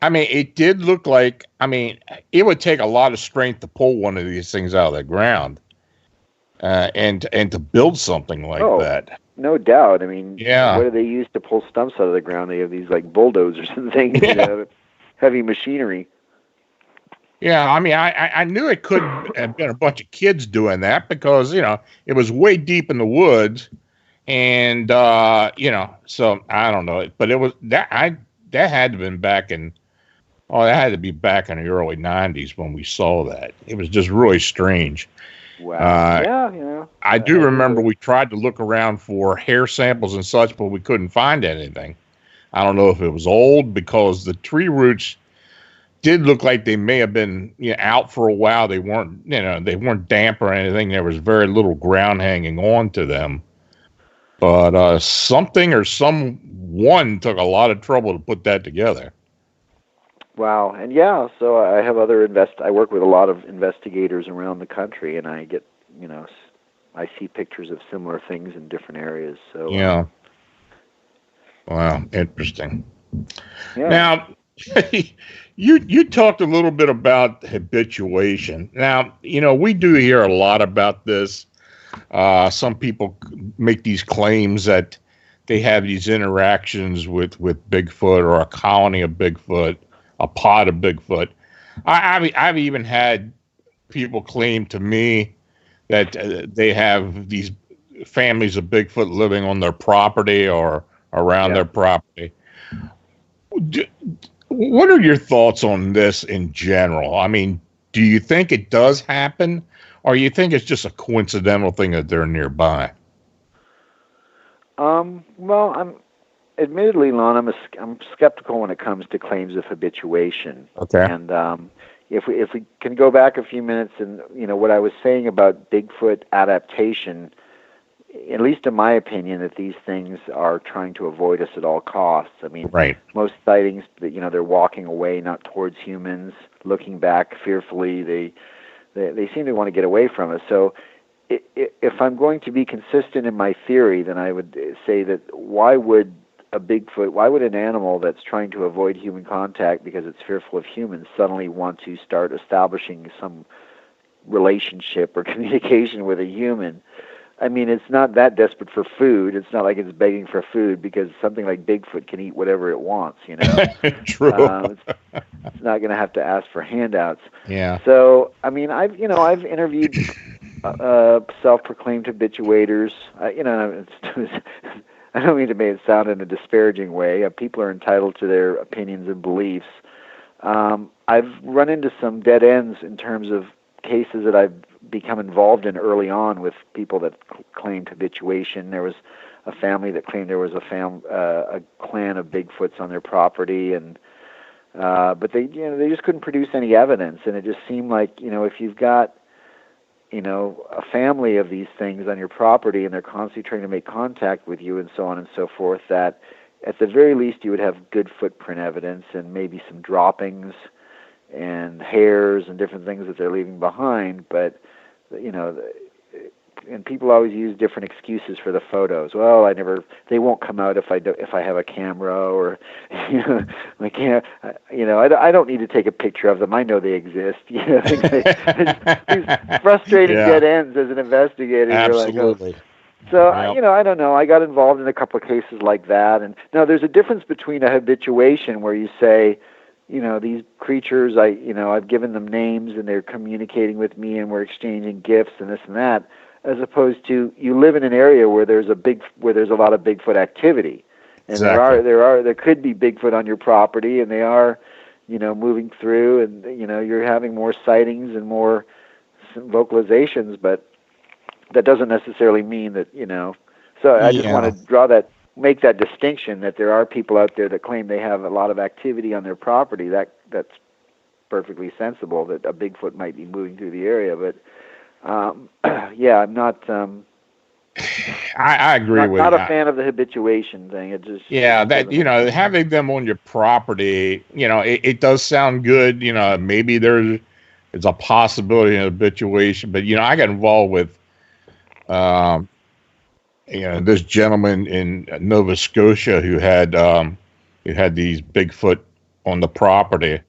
I mean, it did look like, it would take a lot of strength to pull one of these things out of the ground and to build something like that. No doubt. I mean, yeah. What do they use to pull stumps out of the ground? They have these like bulldozers and things, heavy machinery. Yeah, I knew it couldn't have been a bunch of kids doing that because, it was way deep in the woods. And, so I don't know. But it was that had to have been back in, Oh, it had to be back in the early 90s when we saw that. It was just really strange. Wow. Yeah, you know. I do remember we tried to look around for hair samples and such, but we couldn't find anything. I don't know if it was old because the tree roots did look like they may have been out for a while. They weren't, they weren't damp or anything. There was very little ground hanging on to them. But something or someone took a lot of trouble to put that together. Wow. And yeah, so I have I work with a lot of investigators around the country, and I get, I see pictures of similar things in different areas. So yeah. Wow, interesting. Yeah. Now, you talked a little bit about habituation. Now, we do hear a lot about this. Some people make these claims that they have these interactions with Bigfoot or a colony of Bigfoot, a pod of Bigfoot. I've even had people claim to me that they have these families of Bigfoot living on their property or around their property. What are your thoughts on this in general? I mean, do you think it does happen, or you think it's just a coincidental thing that they're nearby? Well, admittedly, Lon, I'm skeptical when it comes to claims of habituation. Okay. And if we can go back a few minutes, and what I was saying about Bigfoot adaptation, at least in my opinion, that these things are trying to avoid us at all costs. I mean, right. Most sightings, they're walking away, not towards humans, looking back fearfully. They seem to want to get away from us. So if I'm going to be consistent in my theory, then I would say that why would an animal that's trying to avoid human contact because it's fearful of humans suddenly want to start establishing some relationship or communication with a human? I mean, it's not that desperate for food. It's not like it's begging for food, because something like Bigfoot can eat whatever it wants, True. It's not going to have to ask for handouts. Yeah. So, I mean, I've interviewed self-proclaimed habituators. I don't mean to make it sound in a disparaging way. People are entitled to their opinions and beliefs. I've run into some dead ends in terms of cases that I've become involved in early on with people that claimed habituation. There was a family that claimed there was a clan of Bigfoots on their property, and but they just couldn't produce any evidence, and it just seemed like if you've got a family of these things on your property and they're constantly trying to make contact with you and so on and so forth, that at the very least you would have good footprint evidence and maybe some droppings and hairs and different things that they're leaving behind. But and people always use different excuses for the photos. Well, they won't come out if I have a camera, or I can't. I don't need to take a picture of them. I know they exist. These frustrating dead ends as an investigator. Absolutely. You're like, so I don't know. I got involved in a couple of cases like that, and now there's a difference between a habituation where you say, these creatures, I've given them names and they're communicating with me and we're exchanging gifts and this and that, as opposed to you live in an area where there's a lot of Bigfoot activity, and exactly. there could be Bigfoot on your property, and they are, moving through, and you're having more sightings and more vocalizations, but that doesn't necessarily mean that So I just want to make that distinction that there are people out there that claim they have a lot of activity on their property. That's perfectly sensible that a Bigfoot might be moving through the area, but I'm not. I agree with you. Not a fan of the habituation thing. It just having them on your property, it does sound good. Maybe there's a possibility of habituation, but I got involved with this gentleman in Nova Scotia who had these Bigfoot on the property,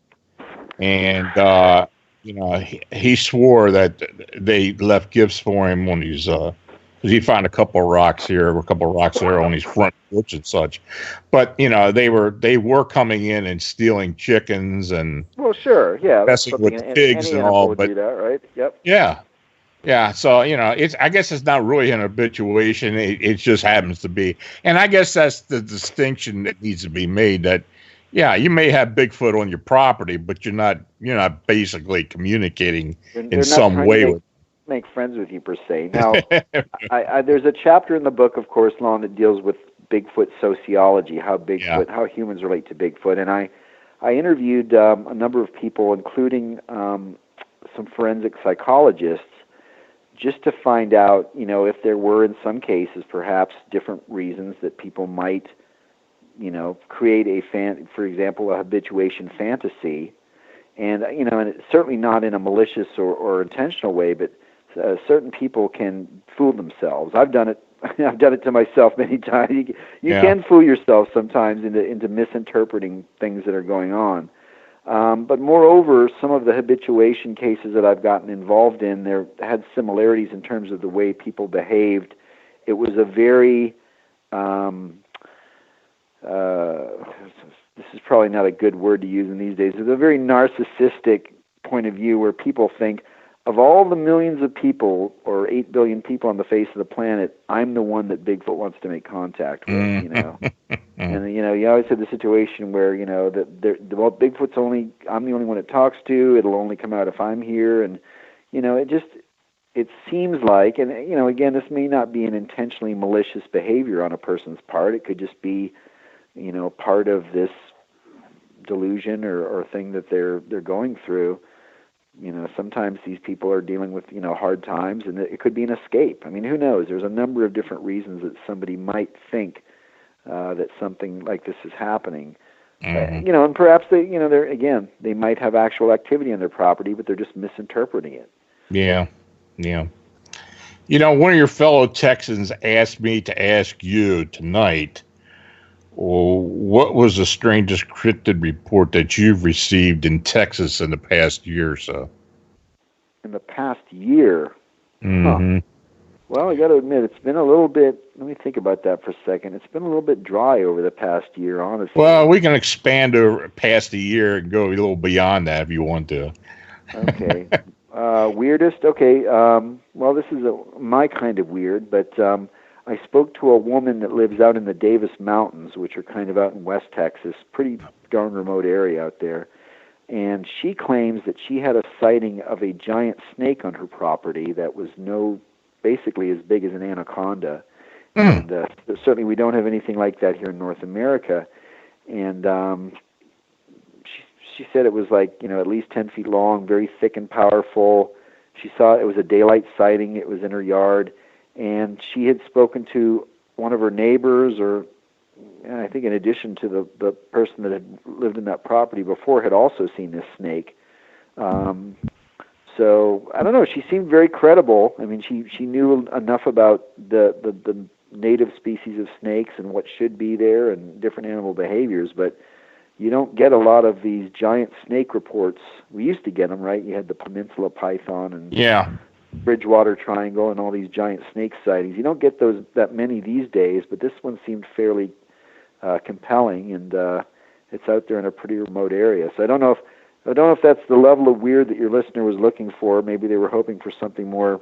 and he swore that they left gifts for him on these, because he found a couple of rocks here, a couple of rocks there on his front porch and such. But they were coming in and stealing chickens and messing with pigs and all. Would but do that, right? Yep. Yeah. So I guess it's not really an habituation. It just happens to be, and I guess that's the distinction that needs to be made. That Yeah, you may have Bigfoot on your property, but you're not basically communicating in They're not some trying to way with. make friends with you per se. Now, there's a chapter in the book, of course, Lon, that deals with Bigfoot sociology, how humans relate to Bigfoot, and I interviewed a number of people, including some forensic psychologists, just to find out, if there were, in some cases, perhaps different reasons that people might, create for example, a habituation fantasy, and and it's certainly not in a malicious or intentional way, but certain people can fool themselves. I've done it. I've done it to myself many times. You can fool yourself sometimes into misinterpreting things that are going on. But moreover, some of the habituation cases that I've gotten involved in, there had similarities in terms of the way people behaved. It was a very, this is probably not a good word to use in these days, it's a very narcissistic point of view where people think, of all the millions of people, or 8 billion people on the face of the planet, I'm the one that Bigfoot wants to make contact with, And, you always have the situation where, Bigfoot's I'm the only one it talks to, it'll only come out if I'm here, and, it seems like, and, again, this may not be an intentionally malicious behavior on a person's part, it could just be, part of this delusion or thing that they're going through. Sometimes these people are dealing with, hard times, and it could be an escape. I mean, who knows? There's a number of different reasons that somebody might think that something like this is happening. Mm-hmm. And perhaps they might have actual activity on their property, but they're just misinterpreting it. Yeah, yeah. One of your fellow Texans asked me to ask you tonight, what was the strangest cryptid report that you've received in Texas in the past year or so? In the past year? Mm-hmm. Huh. Well, I got to admit, it's been a little bit, let me think about that for a second. It's been a little bit dry over the past year, honestly. Well, we can expand over past a year and go a little beyond that if you want to. Okay. Weirdest? Okay. Well, this is my kind of weird, but I spoke to a woman that lives out in the Davis Mountains, which are kind of out in West Texas, pretty darn remote area out there. And she claims that she had a sighting of a giant snake on her property that was basically as big as an anaconda. And certainly we don't have anything like that here in North America. And she said it was like, at least 10 feet long, very thick and powerful. She saw it was a daylight sighting. It was in her yard. And she had spoken to one of her neighbors, or I think in addition to the person that had lived in that property before, had also seen this snake. So I don't know. She seemed very credible. I mean, she knew enough about the native species of snakes and what should be there and different animal behaviors, but you don't get a lot of these giant snake reports. We used to get them, right? You had the peninsula python and Bridgewater Triangle and all these giant snake sightings. You don't get that many these days, but this one seemed fairly compelling, and it's out there in a pretty remote area. So I don't know if that's the level of weird that your listener was looking for. Maybe they were hoping for something more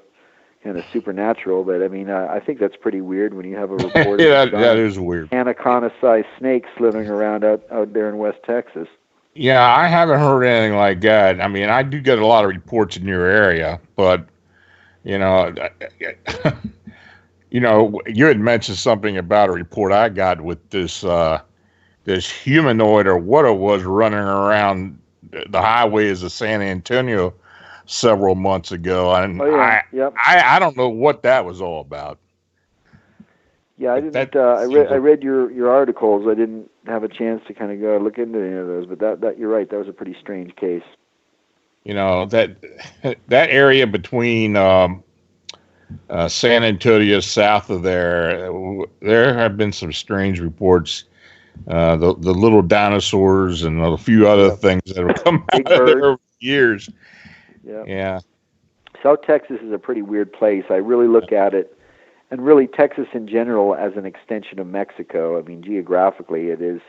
kind of supernatural, but I mean, I think that's pretty weird when you have a report of that is weird. Anaconda-sized snakes slithering around out there in West Texas. Yeah, I haven't heard anything like that. I mean, I do get a lot of reports in your area, but you had mentioned something about a report I got with this humanoid or what it was running around the highways of San Antonio several months ago, and I don't know what that was all about. Yeah, I didn't. I read your articles. I didn't have a chance to kind of go look into any of those, but that you're right. That was a pretty strange case. That area between San Antonio, south of there have been some strange reports. The little dinosaurs and a few other things that have come out of there over the years. Yeah. South Texas is a pretty weird place. I really look at it, and really Texas in general, as an extension of Mexico. I mean, geographically, it is.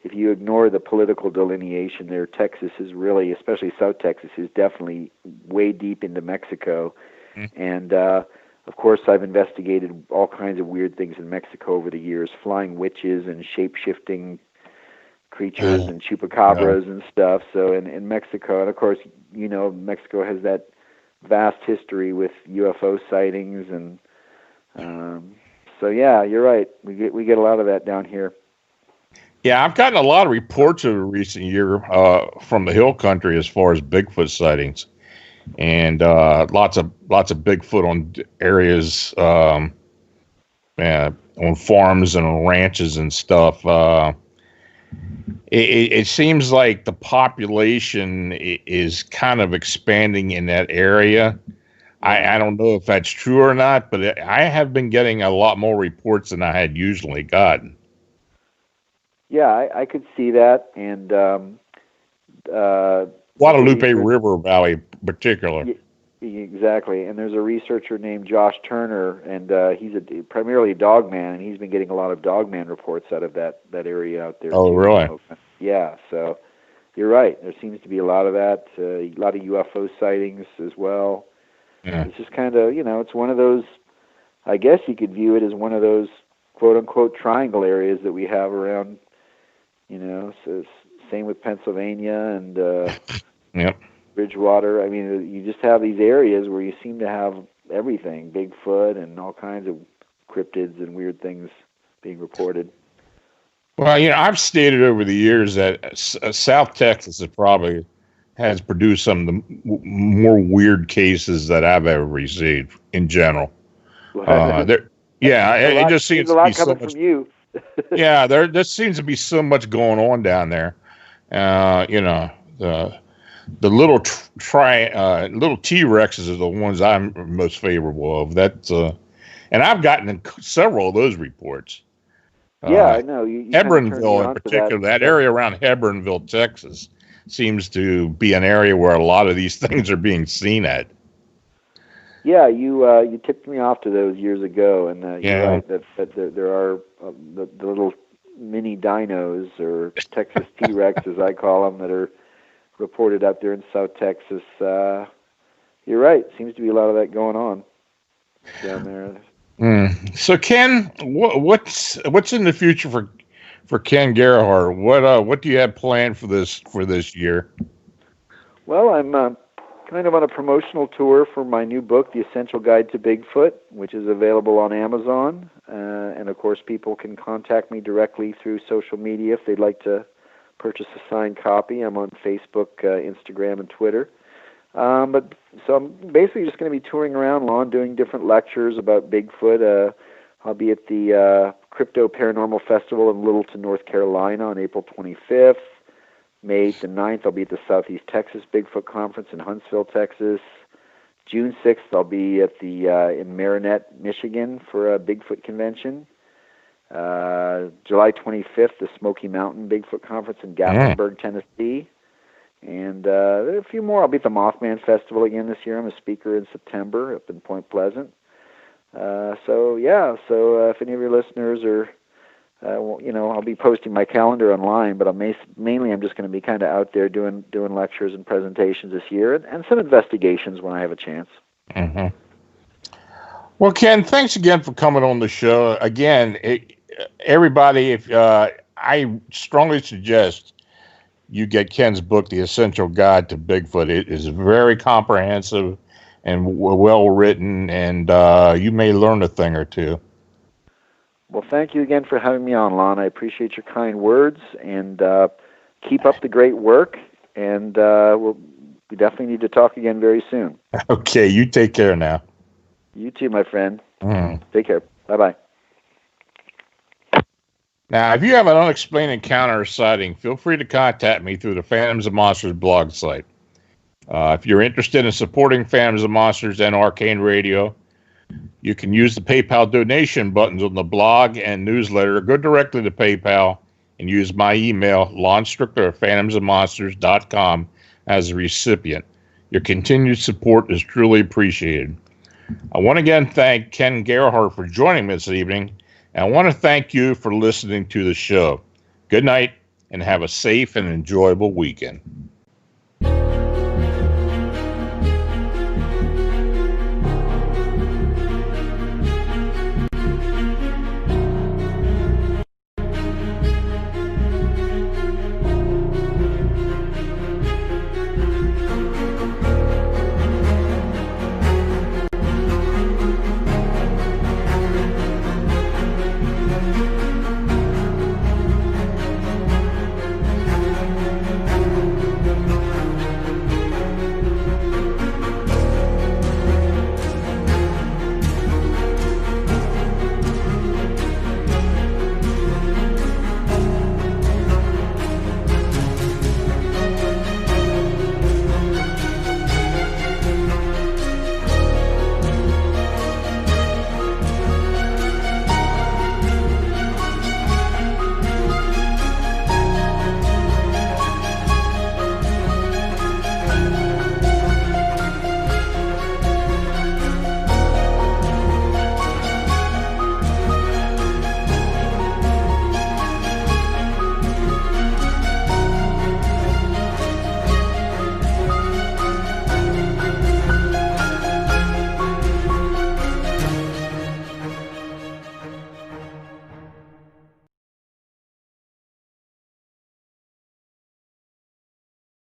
If you ignore the political delineation there, Texas is really, especially South Texas, is definitely way deep into Mexico. Mm-hmm. And, of course, I've investigated all kinds of weird things in Mexico over the years, flying witches and shape-shifting creatures and chupacabras and stuff. So in Mexico, and of course, Mexico has that vast history with UFO sightings, and so yeah, you're right. We get a lot of that down here. Yeah, I've gotten a lot of reports over recent year from the hill country as far as Bigfoot sightings, and lots of Bigfoot on areas, on farms and on ranches and stuff. It seems like the population is kind of expanding in that area. I don't know if that's true or not, but I have been getting a lot more reports than I had usually gotten. Yeah, I could see that, and Guadalupe River Valley in particular. Exactly, and there's a researcher named Josh Turner, and he's primarily a dog man, and he's been getting a lot of dog man reports out of that area out there. Oh, really? Yeah, so you're right. There seems to be a lot of that, a lot of UFO sightings as well. Yeah. It's just kind of, it's one of those, I guess you could view it as one of those quote-unquote triangle areas that we have around, so same with Pennsylvania and yep. Bridgewater. I mean, you just have these areas where you seem to have everything, Bigfoot and all kinds of cryptids and weird things being reported. Well, I've stated over the years that South Texas has produced some of the more weird cases that I've ever received in general. It just seems to be so much. From you. Yeah, there seems to be so much going on down there. The little little T-Rexes are the ones I'm most favorable of. That's and I've gotten several of those reports. Yeah, I know. You Hebronville in particular, that area around Hebronville, Texas, seems to be an area where a lot of these things are being seen at. Yeah, you tipped me off to those years ago, and you're right that there are the little mini dinos, or Texas T-Rex as I call them, that are reported out there in South Texas. You're right. Seems to be a lot of that going on down there. So Ken, what's in the future for Ken Gerhard? What do you have planned for this year? Well, I'm kind of on a promotional tour for my new book, The Essential Guide to Bigfoot, which is available on Amazon. And of course, people can contact me directly through social media if they'd like to purchase a signed copy. I'm on Facebook, Instagram, and Twitter. So I'm basically just going to be touring around Lon, doing different lectures about Bigfoot. I'll be at the Crypto Paranormal Festival in Littleton, North Carolina on April 25th. May 8th and 9th, I'll be at the Southeast Texas Bigfoot Conference in Huntsville, Texas. June 6th, I'll be at the in Marinette, Michigan for a Bigfoot convention. July 25th, the Smoky Mountain Bigfoot Conference in Gatlinburg, Tennessee. And there are a few more. I'll be at the Mothman Festival again this year. I'm a speaker in September up in Point Pleasant. So if any of your listeners are, I'll be posting my calendar online, but mainly I'm just going to be kind of out there doing lectures and presentations this year, and some investigations when I have a chance. Mm-hmm. Well, Ken, thanks again for coming on the show. Again, everybody, if I strongly suggest you get Ken's book, The Essential Guide to Bigfoot. It is very comprehensive and well written, and you may learn a thing or two. Well, thank you again for having me on, Lon. I appreciate your kind words, and keep up the great work, and we definitely need to talk again very soon. Okay, you take care now. You too, my friend. Take care. Bye-bye. Now, if you have an unexplained encounter or sighting, feel free to contact me through the Phantoms of Monsters blog site. If you're interested in supporting Phantoms of Monsters and Arcane Radio, you can use the PayPal donation buttons on the blog and newsletter. Go directly to PayPal and use my email, lonstrickler@phantomsofmonsters.com, as a recipient. Your continued support is truly appreciated. I want to again thank Ken Gerhard for joining me this evening. And I want to thank you for listening to the show. Good night, and have a safe and enjoyable weekend.